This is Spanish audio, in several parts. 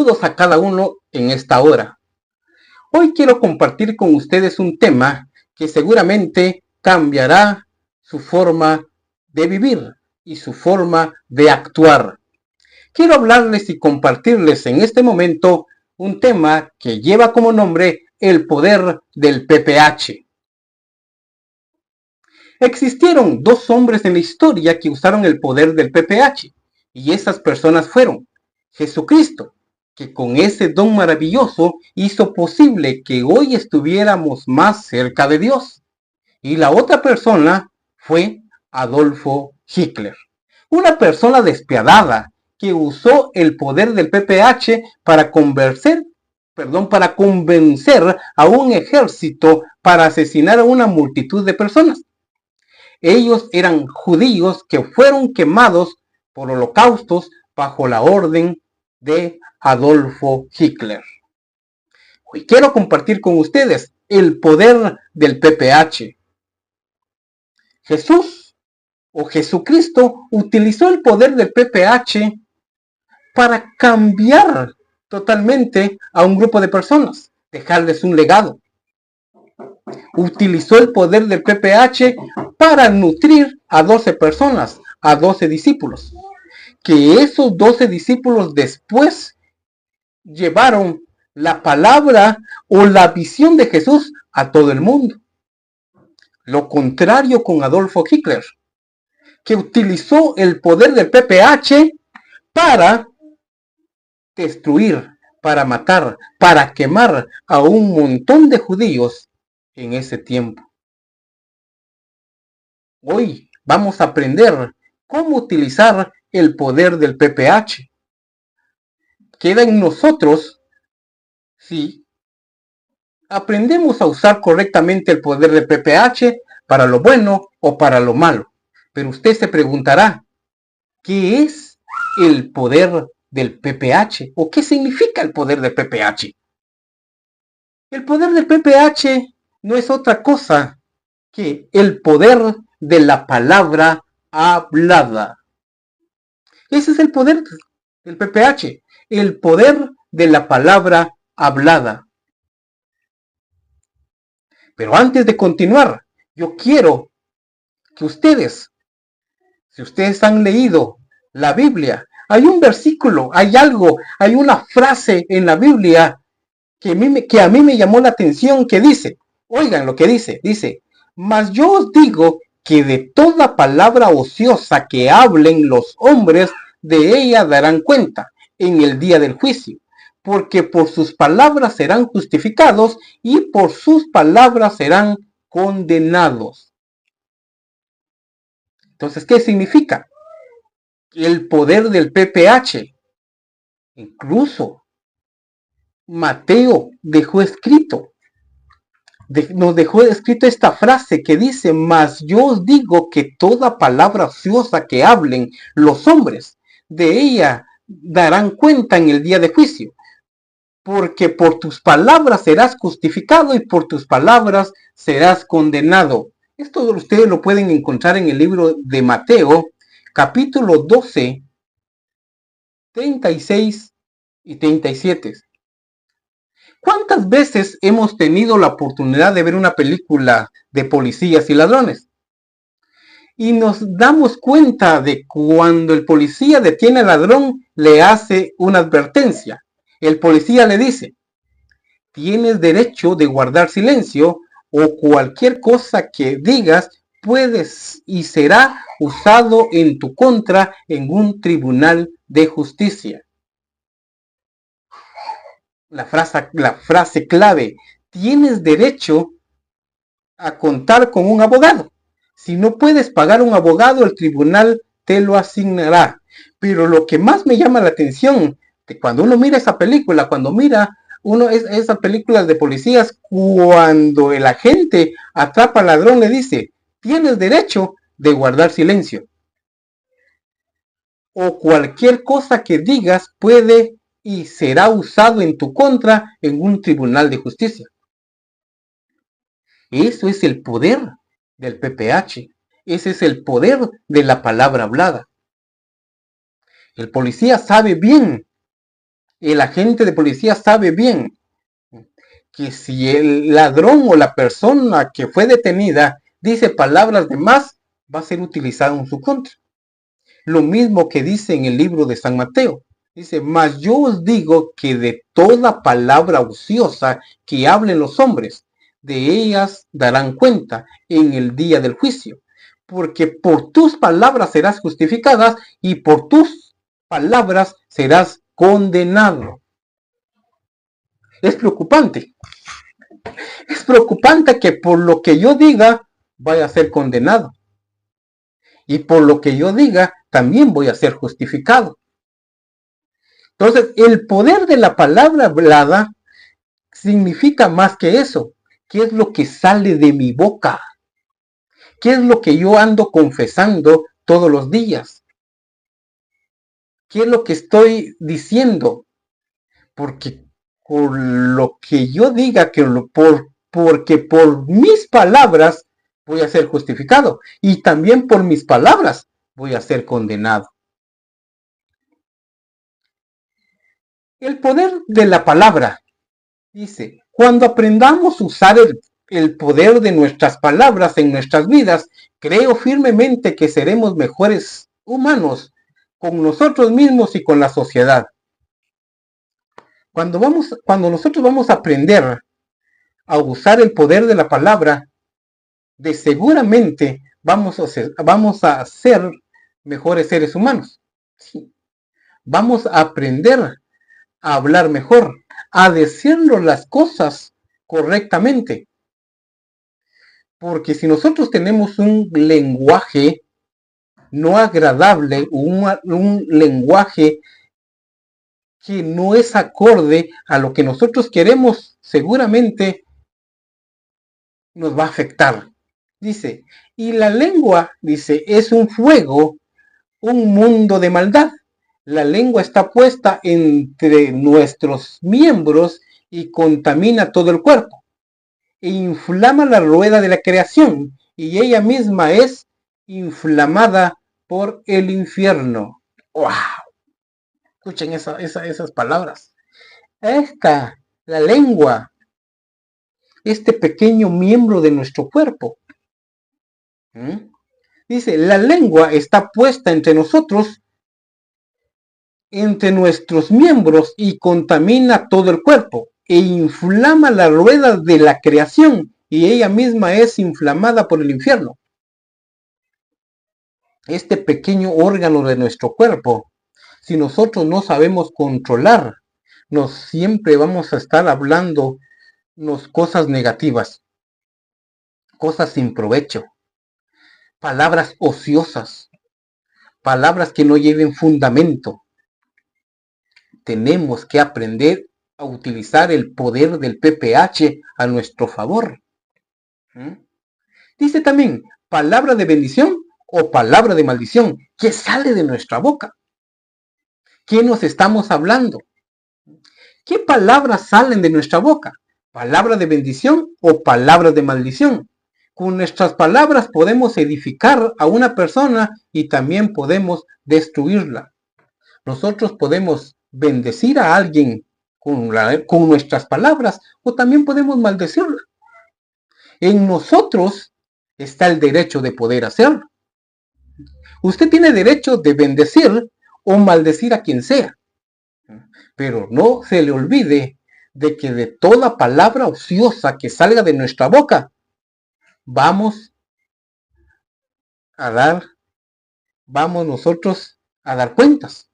Saludos a cada uno en esta hora. Hoy quiero compartir con ustedes un tema que seguramente cambiará su forma de vivir y su forma de actuar. Quiero hablarles y compartirles en este momento un tema que lleva como nombre el poder del PPH. Existieron dos hombres en la historia que usaron el poder del PPH, y esas personas fueron Jesucristo, que con ese don maravilloso hizo posible que hoy estuviéramos más cerca de Dios. Y la otra persona fue Adolfo Hitler, una persona despiadada que usó el poder del PPH para convencer a un ejército para asesinar a una multitud de personas. Ellos eran judíos que fueron quemados por holocaustos bajo la orden de Adolfo Hitler. Hoy quiero compartir con ustedes el poder del PPH. Jesús o Jesucristo utilizó el poder del PPH para cambiar totalmente a un grupo de personas, dejarles un legado. Utilizó el poder del PPH para nutrir a 12 personas, a 12 discípulos. Que esos 12 discípulos después llevaron la palabra o la visión de Jesús a todo el mundo. Lo contrario con Adolfo Hitler, que utilizó el poder del PPH para destruir, para matar, para quemar a un montón de judíos en ese tiempo. Hoy vamos a aprender cómo utilizar el poder del PPH. Queda en nosotros si aprendemos a usar correctamente el poder del PPH para lo bueno o para lo malo. Pero usted se preguntará, ¿qué es el poder del PPH? ¿O qué significa el poder del PPH? El poder del PPH no es otra cosa que el poder de la palabra hablada. Ese es el poder del PPH, el poder de la palabra hablada. Pero antes de continuar, yo quiero que ustedes, si ustedes han leído la Biblia, hay un versículo, hay algo, hay una frase en la Biblia que a mí me llamó la atención, que dice, oigan lo que dice, mas yo os digo que de toda palabra ociosa que hablen los hombres, de ella darán cuenta en el día del juicio, porque por sus palabras serán justificados y por sus palabras serán condenados. Entonces, ¿qué significa? El poder del PPH. Incluso Mateo nos dejó escrito esta frase que dice, mas yo os digo que toda palabra ociosa que hablen los hombres, de ella darán cuenta en el día de juicio, porque por tus palabras serás justificado y por tus palabras serás condenado. Esto ustedes lo pueden encontrar en el libro de Mateo, capítulo 12, 36 y 37. ¿Cuántas veces hemos tenido la oportunidad de ver una película de policías y ladrones? Y nos damos cuenta de cuando el policía detiene al ladrón, le hace una advertencia. El policía le dice, tienes derecho de guardar silencio o cualquier cosa que digas puedes y será usado en tu contra en un tribunal de justicia. La frase clave, tienes derecho a contar con un abogado. Si no puedes pagar un abogado, el tribunal te lo asignará. Pero lo que más me llama la atención, que cuando uno mira esa película, cuando mira esas películas de policías, cuando el agente atrapa al ladrón, le dice, tienes derecho de guardar silencio. O cualquier cosa que digas puede y será usado en tu contra en un tribunal de justicia. Eso es el poder del PPH. Ese es el poder de la palabra hablada. El policía sabe bien El agente de policía sabe bien que si el ladrón o la persona que fue detenida dice palabras de más, va a ser utilizado en su contra. Lo mismo que dice en el libro de San Mateo. Dice, mas yo os digo que de toda palabra ociosa que hablen los hombres, de ellas darán cuenta en el día del juicio. Porque por tus palabras serás justificadas y por tus palabras serás condenado. Es preocupante. Es preocupante que por lo que yo diga vaya a ser condenado. Y por lo que yo diga también voy a ser justificado. Entonces, el poder de la palabra hablada significa más que eso. ¿Qué es lo que sale de mi boca? ¿Qué es lo que yo ando confesando todos los días? ¿Qué es lo que estoy diciendo? Porque por lo que yo diga, porque por mis palabras voy a ser justificado y también por mis palabras voy a ser condenado. El poder de la palabra, dice, cuando aprendamos a usar el poder de nuestras palabras en nuestras vidas, creo firmemente que seremos mejores humanos con nosotros mismos y con la sociedad. Cuando nosotros vamos a aprender a usar el poder de la palabra, de seguramente vamos a ser mejores seres humanos. Sí. Vamos a aprender a hablar mejor, a decirnos las cosas correctamente. Porque si nosotros tenemos un lenguaje no agradable, un lenguaje que no es acorde a lo que nosotros queremos, seguramente nos va a afectar. Dice, y la lengua, dice, es un fuego, un mundo de maldad. La lengua está puesta entre nuestros miembros y contamina todo el cuerpo. E inflama la rueda de la creación y ella misma es inflamada por el infierno. ¡Wow! Escuchen esas palabras. La lengua, este pequeño miembro de nuestro cuerpo. Dice, la lengua está puesta entre nosotros, entre nuestros miembros y contamina todo el cuerpo e inflama la rueda de la creación y ella misma es inflamada por el infierno. Este pequeño órgano de nuestro cuerpo, si nosotros no sabemos controlar, siempre vamos a estar hablando cosas negativas, cosas sin provecho, palabras ociosas, palabras que no lleven fundamento. Tenemos que aprender a utilizar el poder del PPH a nuestro favor. Dice también, palabra de bendición o palabra de maldición, que sale de nuestra boca. ¿Qué nos estamos hablando? ¿Qué palabras salen de nuestra boca? ¿Palabra de bendición o palabras de maldición? Con nuestras palabras podemos edificar a una persona y también podemos destruirla. Nosotros podemos bendecir a alguien con nuestras palabras o también podemos maldecirla. En nosotros está el derecho de poder hacerlo. Usted tiene derecho de bendecir o maldecir a quien sea. Pero no se le olvide de que de toda palabra ociosa que salga de nuestra boca, vamos nosotros a dar cuentas.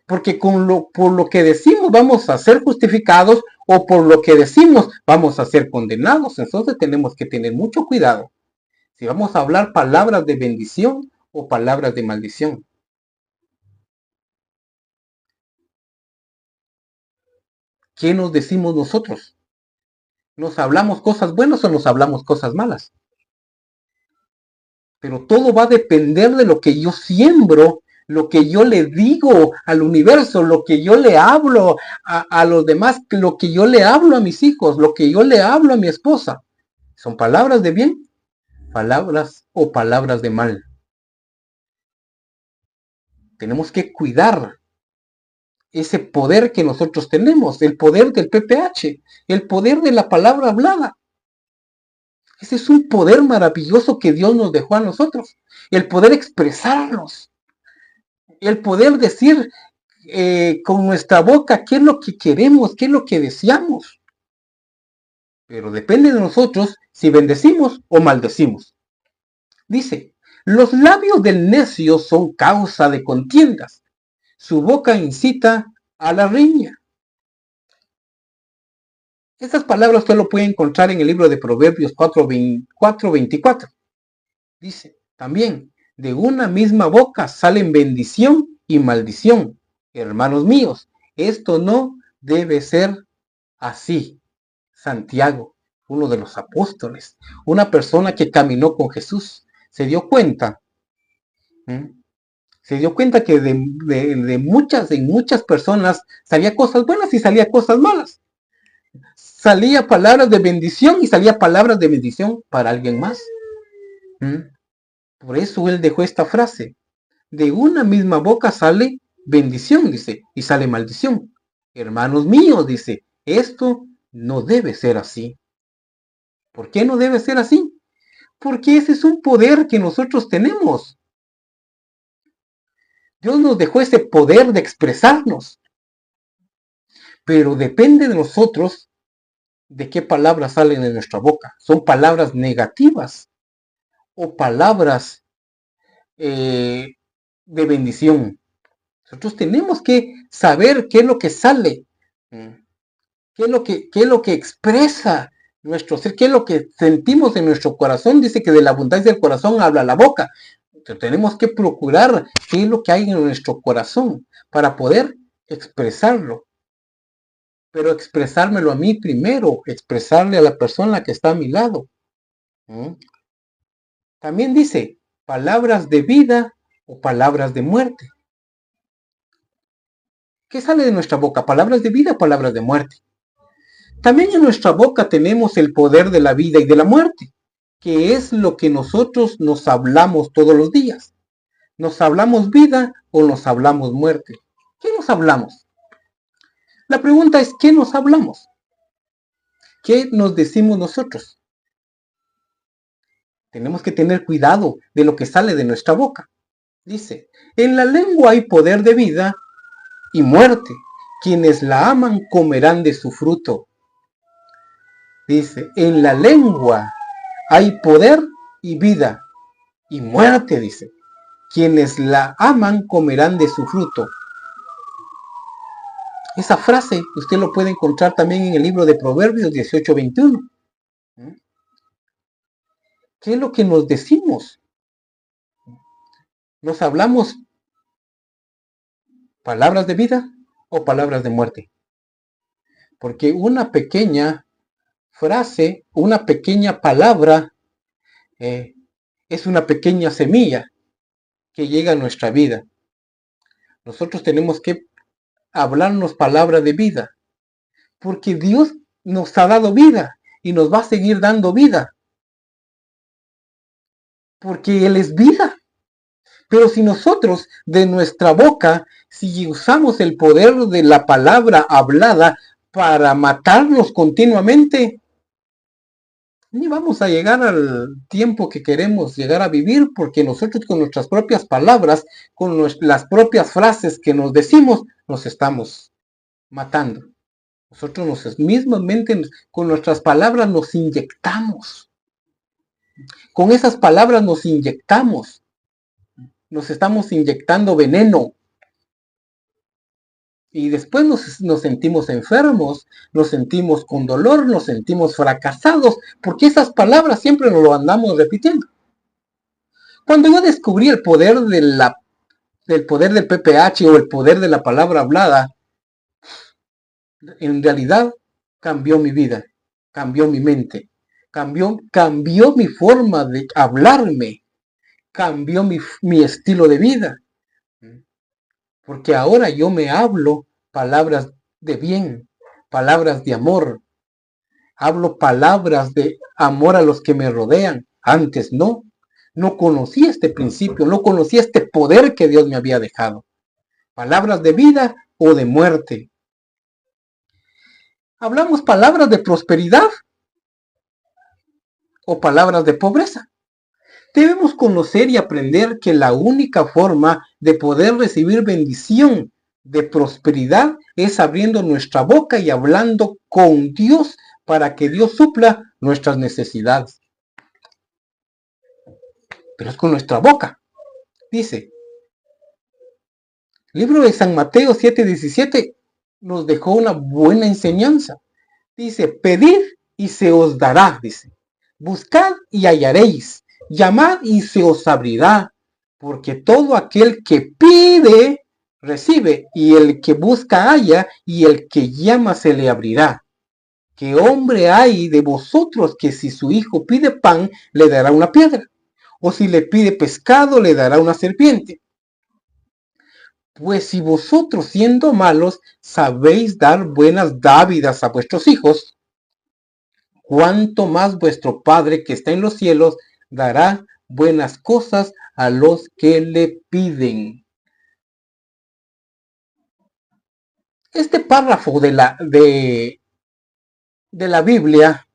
Porque por lo que decimos vamos a ser justificados o por lo que decimos vamos a ser condenados. Entonces tenemos que tener mucho cuidado si vamos a hablar palabras de bendición o palabras de maldición. ¿Qué nos decimos nosotros? ¿Nos hablamos cosas buenas o nos hablamos cosas malas? Pero todo va a depender de lo que yo siembro, lo que yo le digo al universo, lo que yo le hablo a los demás, lo que yo le hablo a mis hijos, lo que yo le hablo a mi esposa. ¿Son palabras de bien? ¿Palabras o palabras de mal? Tenemos que cuidar ese poder que nosotros tenemos, el poder del PPH, el poder de la palabra hablada. Ese es un poder maravilloso que Dios nos dejó a nosotros, el poder expresarnos, el poder decir con nuestra boca qué es lo que queremos, qué es lo que deseamos. Pero depende de nosotros si bendecimos o maldecimos. Dice, los labios del necio son causa de contiendas, su boca incita a la riña. Estas palabras usted lo puede encontrar en el libro de Proverbios 4:24. Dice, también, de una misma boca salen bendición y maldición. Hermanos míos, esto no debe ser así. Santiago, uno de los apóstoles, una persona que caminó con Jesús, se dio cuenta que de muchas personas salía cosas buenas y salía cosas malas. Salía palabras de bendición y salía palabras de bendición para alguien más. Por eso él dejó esta frase. De una misma boca sale bendición, dice, y sale maldición. Hermanos míos, dice, esto no debe ser así. ¿Por qué no debe ser así? Porque ese es un poder que nosotros tenemos. Dios nos dejó ese poder de expresarnos. Pero depende de nosotros de qué palabras salen de nuestra boca. ¿Son palabras negativas o palabras de bendición? Nosotros tenemos que saber qué es lo que sale, qué es lo que expresa nuestro ser, qué es lo que sentimos en nuestro corazón. Dice que de la abundancia del corazón habla la boca. Entonces, tenemos que procurar qué es lo que hay en nuestro corazón para poder expresarlo. Pero expresármelo a mí primero, expresarle a la persona que está a mi lado. También dice, palabras de vida o palabras de muerte. ¿Qué sale de nuestra boca? ¿Palabras de vida o palabras de muerte? También en nuestra boca tenemos el poder de la vida y de la muerte, que es lo que nosotros nos hablamos todos los días. ¿Nos hablamos vida o nos hablamos muerte? ¿Qué nos hablamos? La pregunta es, ¿qué nos hablamos? ¿Qué nos decimos nosotros? Tenemos que tener cuidado de lo que sale de nuestra boca. Dice, en la lengua hay poder de vida y muerte. Quienes la aman comerán de su fruto. Dice, en la lengua hay poder y vida y muerte, dice. Quienes la aman comerán de su fruto. Esa frase usted lo puede encontrar también en el libro de Proverbios 18:21. ¿Qué es lo que nos decimos? ¿Nos hablamos palabras de vida o palabras de muerte? Porque una pequeña frase, una pequeña palabra, es una pequeña semilla que llega a nuestra vida. Nosotros tenemos que hablarnos palabras de vida, porque Dios nos ha dado vida y nos va a seguir dando vida, porque Él es vida. Pero si nosotros de nuestra boca, si usamos el poder de la palabra hablada para matarnos continuamente, ni vamos a llegar al tiempo que queremos llegar a vivir, porque nosotros con nuestras propias palabras, con las propias frases que nos decimos, nos estamos matando. Nosotros mismamente con nuestras palabras nos inyectamos. Con esas palabras nos inyectamos. Nos estamos inyectando veneno. Y después nos sentimos enfermos, nos sentimos con dolor, nos sentimos fracasados, porque esas palabras siempre nos lo andamos repitiendo. Cuando yo descubrí el poder del poder del PPH o el poder de la palabra hablada, en realidad cambió mi vida, cambió mi mente, cambió mi forma de hablarme, cambió mi estilo de vida. Porque ahora yo me hablo palabras de bien, palabras de amor. Hablo palabras de amor a los que me rodean. Antes no conocía este principio, no conocía este poder que Dios me había dejado. Palabras de vida o de muerte. ¿Hablamos palabras de prosperidad o palabras de pobreza? Debemos conocer y aprender que la única forma de poder recibir bendición de prosperidad es abriendo nuestra boca y hablando con Dios para que Dios supla nuestras necesidades. Pero es con nuestra boca. Dice, el libro de San Mateo 7:17 nos dejó una buena enseñanza. Dice, pedid y se os dará, dice. Buscad y hallaréis. Llamad y se os abrirá. Porque todo aquel que pide, recibe. Y el que busca, halla. Y el que llama, se le abrirá. ¿Qué hombre hay de vosotros que si su hijo pide pan, le dará una piedra? O si le pide pescado, le dará una serpiente? Pues si vosotros, siendo malos, sabéis dar buenas dávidas a vuestros hijos, cuánto más vuestro Padre que está en los cielos dará buenas cosas a los que le piden. Este párrafo de la Biblia,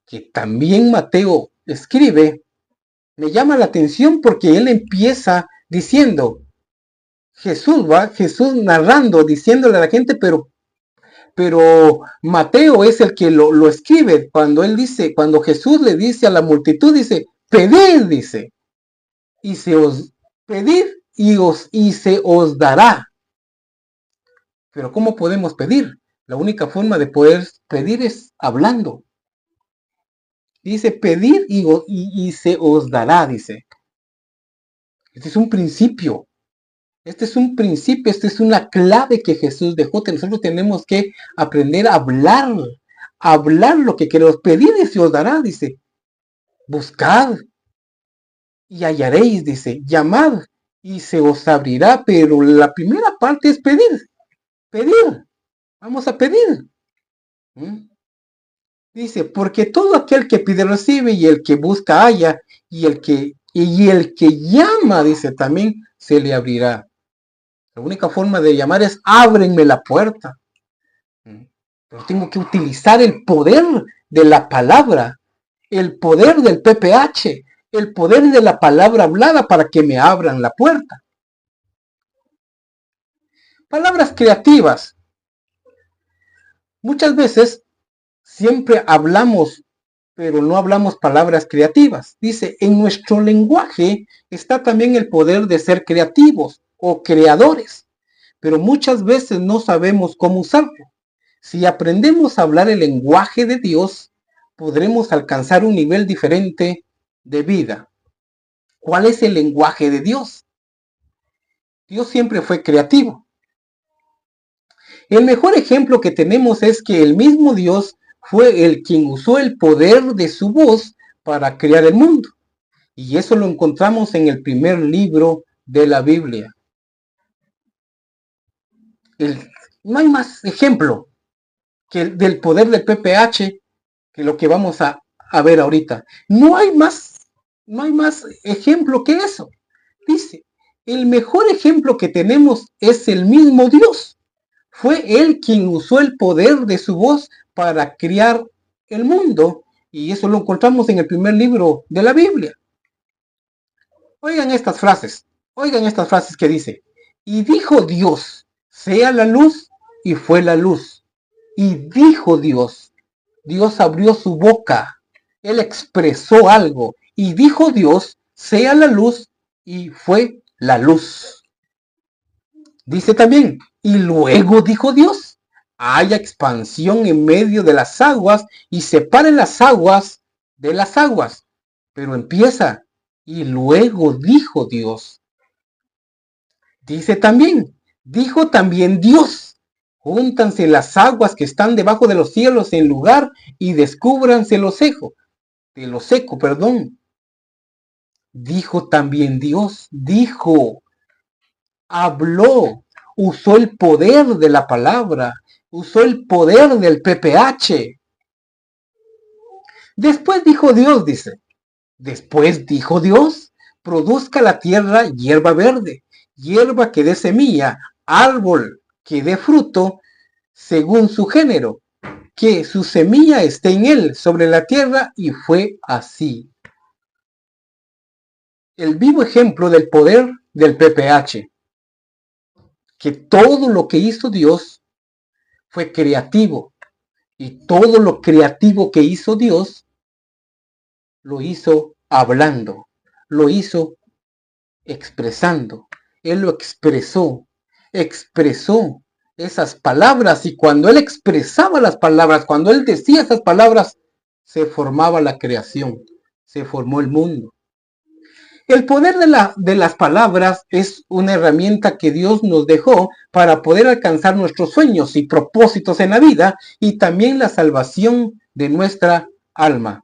que también Mateo escribe, me llama la atención porque él empieza diciendo, Jesús narrando, diciéndole a la gente, pero Mateo es el que lo escribe cuando él dice, cuando Jesús le dice a la multitud, dice, pedid, dice, y se os pedid y se os dará. Pero ¿cómo podemos pedir? La única forma de poder pedir es hablando. Dice, pedid y se os dará, dice. Este es un principio. Este es un principio, esta es una clave que Jesús dejó, que nosotros tenemos que aprender a hablar lo que queremos. Pedir y se os dará, dice. Buscad y hallaréis, dice. Llamad y se os abrirá, pero la primera parte es pedir. Pedir. Vamos a pedir. Dice, porque todo aquel que pide recibe y el que busca halla y el que llama, dice, también se le abrirá. La única forma de llamar es ábrenme la puerta. Pero tengo que utilizar el poder de la palabra, el poder del PPH, el poder de la palabra hablada para que me abran la puerta. Palabras creativas. Muchas veces siempre hablamos, pero no hablamos palabras creativas. Dice, en nuestro lenguaje está también el poder de ser creativos o creadores, pero muchas veces no sabemos cómo usarlo. Si aprendemos a hablar el lenguaje de Dios, podremos alcanzar un nivel diferente de vida. ¿Cuál es el lenguaje de Dios? Dios siempre fue creativo. El mejor ejemplo que tenemos es que el mismo Dios fue el quien usó el poder de su voz para crear el mundo. Y eso lo encontramos en el primer libro de la Biblia. No hay más ejemplo que del poder del PPH que lo que vamos a ver ahorita. No hay más ejemplo que eso. Dice, el mejor ejemplo que tenemos es el mismo Dios. Fue él quien usó el poder de su voz para crear el mundo. Y eso lo encontramos en el primer libro de la Biblia. Oigan estas frases que dice, y dijo Dios, sea la luz, y fue la luz. Y dijo Dios abrió su boca, él expresó algo, y dijo Dios, sea la luz, y fue la luz. Dice también, y luego dijo Dios, haya expansión en medio de las aguas, y separen las aguas de las aguas. Pero empieza, y luego dijo Dios. Dice también, dijo también Dios, júntanse las aguas que están debajo de los cielos en lugar y descúbranse lo seco. Dijo también Dios, habló, usó el poder de la palabra, usó el poder del PPH. Después dijo Dios, produzca la tierra hierba verde, hierba que dé semilla, árbol que dé fruto según su género, que su semilla esté en él sobre la tierra, y fue así. El vivo ejemplo del poder del PPH, que todo lo que hizo Dios fue creativo, y todo lo creativo que hizo Dios lo hizo hablando, lo hizo expresando. Él lo expresó esas palabras, y cuando él expresaba las palabras, cuando él decía esas palabras, se formaba la creación, se formó el mundo. El poder de las palabras es una herramienta que Dios nos dejó para poder alcanzar nuestros sueños y propósitos en la vida, y también la salvación de nuestra alma.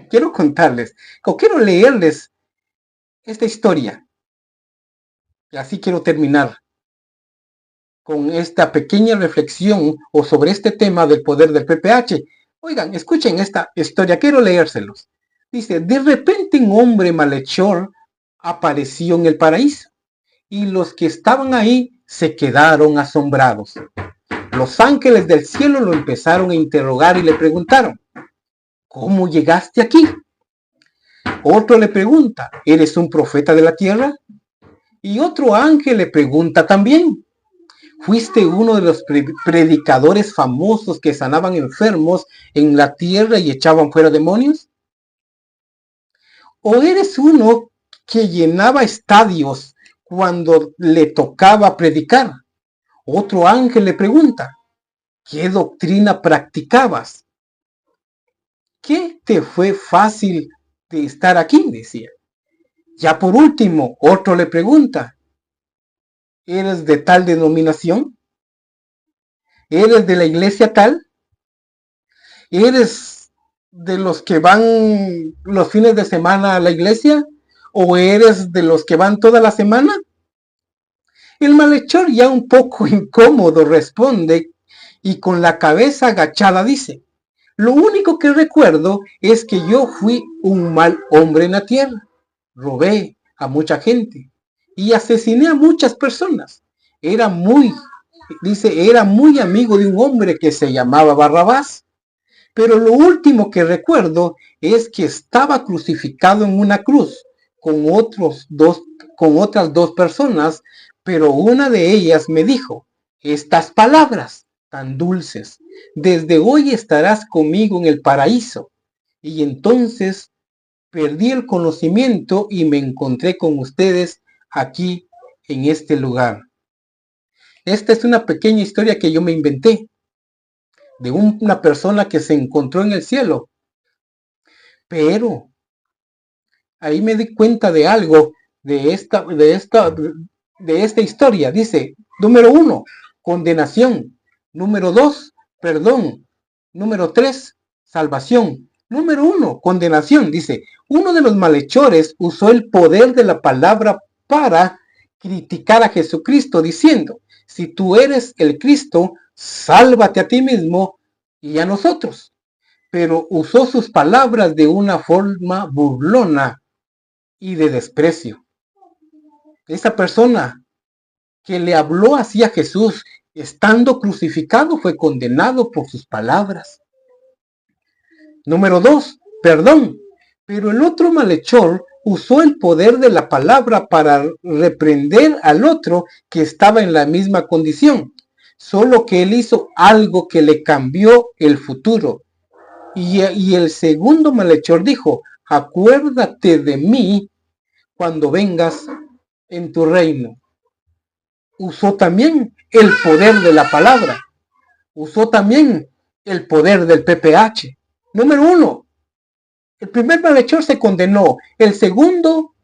Quiero contarles, o quiero leerles esta historia. Y así quiero terminar con esta pequeña reflexión o sobre este tema del poder del PPH. Oigan, escuchen esta historia, quiero leérselos. Dice: de repente un hombre malhechor apareció en el paraíso, y los que estaban ahí se quedaron asombrados. Los ángeles del cielo lo empezaron a interrogar y le preguntaron: ¿cómo llegaste aquí? Otro le pregunta: ¿eres un profeta de la tierra? Y otro ángel le pregunta también: ¿fuiste uno de los predicadores famosos que sanaban enfermos en la tierra y echaban fuera demonios? ¿O eres uno que llenaba estadios cuando le tocaba predicar? Otro ángel le pregunta: ¿qué doctrina practicabas? ¿Qué te fue fácil de estar aquí?, decía. Ya por último, otro le pregunta: ¿eres de tal denominación? ¿Eres de la iglesia tal? ¿Eres de los que van los fines de semana a la iglesia? ¿O eres de los que van toda la semana? El malhechor, ya un poco incómodo, responde y con la cabeza agachada dice: lo único que recuerdo es que yo fui un mal hombre en la tierra. Robé a mucha gente y asesiné a muchas personas. Era muy amigo de un hombre que se llamaba Barrabás. Pero lo último que recuerdo es que estaba crucificado en una cruz con otras dos personas, pero una de ellas me dijo estas palabras tan dulces: desde hoy estarás conmigo en el paraíso. Y entonces perdí el conocimiento y me encontré con ustedes aquí en este lugar. Esta es una pequeña historia que yo me inventé de una persona que se encontró en el cielo. Pero ahí me di cuenta de algo de esta historia. Dice: número 1, condenación. Número 2, perdón. Número 3, salvación. Número 1, condenación. Dice: uno de los malhechores usó el poder de la palabra para criticar a Jesucristo, diciendo: si tú eres el Cristo, sálvate a ti mismo y a nosotros. Pero usó sus palabras de una forma burlona y de desprecio. Esa persona que le habló así a Jesús, estando crucificado, fue condenado por sus palabras. Número 2, perdón. Pero el otro malhechor usó el poder de la palabra para reprender al otro que estaba en la misma condición. Solo que él hizo algo que le cambió el futuro. Y el segundo malhechor dijo: acuérdate de mí cuando vengas en tu reino. Usó también el poder de la palabra. Usó también el poder del PPH. Número 1, el primer malhechor se condenó. El segundo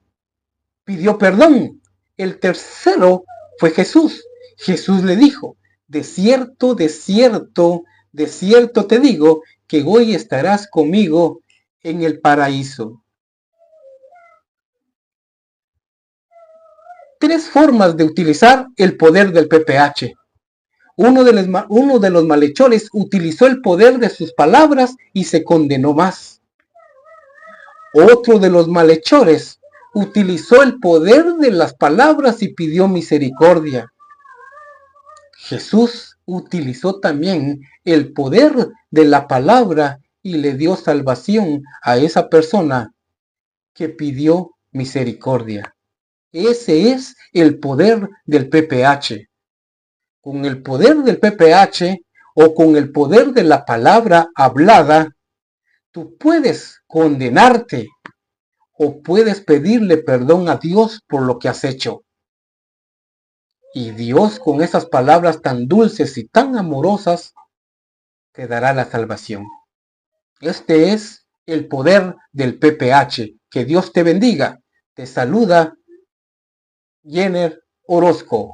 pidió perdón. El tercero fue Jesús. Jesús le dijo: de cierto, de cierto, de cierto te digo que hoy estarás conmigo en el paraíso. 3 formas de utilizar el poder del PPH. Uno de los malhechores utilizó el poder de sus palabras y se condenó más. Otro de los malhechores utilizó el poder de las palabras y pidió misericordia. Jesús utilizó también el poder de la palabra y le dio salvación a esa persona que pidió misericordia. Ese es el poder del PPH. Con el poder del PPH o con el poder de la palabra hablada, tú puedes condenarte o puedes pedirle perdón a Dios por lo que has hecho. Y Dios, con esas palabras tan dulces y tan amorosas, te dará la salvación. Este es el poder del PPH. Que Dios te bendiga. Te saluda Jenner Orozco.